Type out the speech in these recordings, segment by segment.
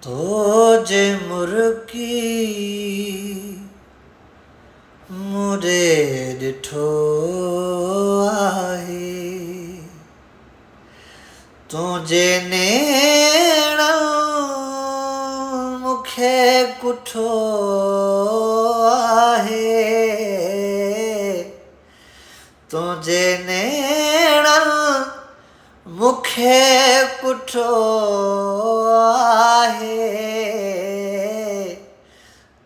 तो जे मुर्की मुरे ॾिठो आहे तुंहिंजे नेण मूंखे कुठो आहे तुंहिंजे नेण मूंखे कुठो आहे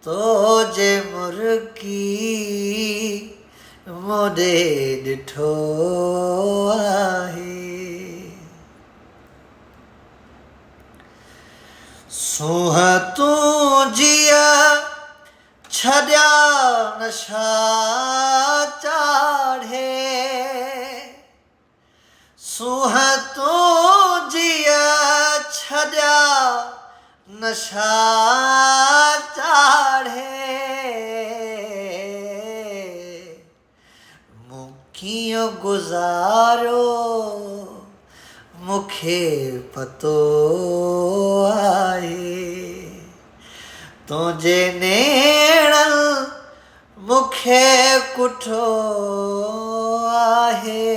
तुंहिंजे मुर्की मुरे ॾिठो आहे सूंहं तूं जिया छॾिया नशा चाढ़े सूंहं तूं जिया छॾिया नशा चाढ़े मूं कीअं गुज़ारियो मूंखे पतो आहे तुंहिंजे नेण मूंखे कुठो आहे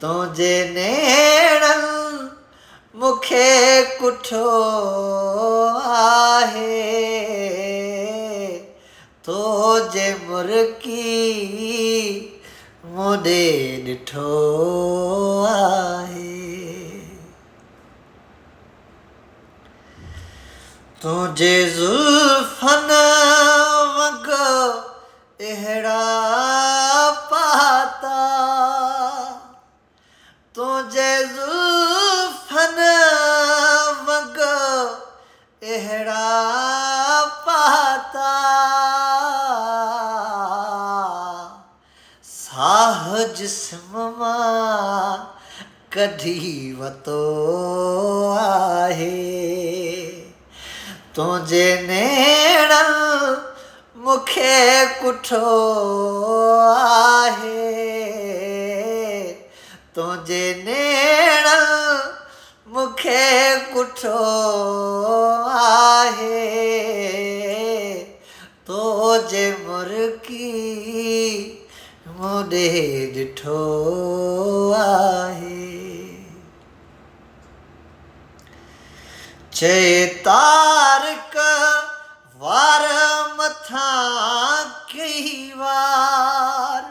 तुंहिंजे नेण मूंखे कुठो आहे तुंहिंजे मुर्की मुरे ॾिठो आहे तुंहिंजे ज़ुल्फ़नि वांगुरु अहिड़ा पाता तुंहिंजे ज़ुल्फ़नि वांगुरु अहिड़ा पाता साह जिस्म मां कढी वतो आहे तुंहिंजे नेण मूंखे कुठो आहे तुंहिंजे नेण मूंखे कुठो आहे तुंहिंजे मुर्की मुरे ॾिठो आहे चए तारक वार मथां कई वार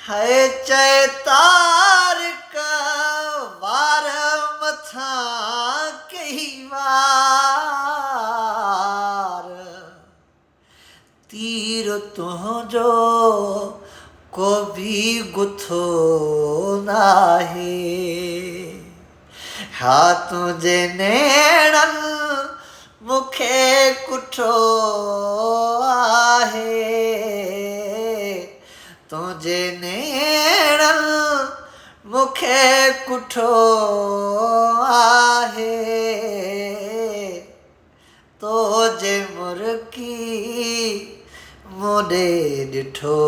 है चए तारक वार मथां कई वार तीर तुंहिंजो को बि गुथो नाहे हा तुंहिंजे नेण मूंखे कुठो आहे तुंहिंजे नेण मूंखे कुठो आहे तुंहिंजे मुर्की मुरे ॾिठो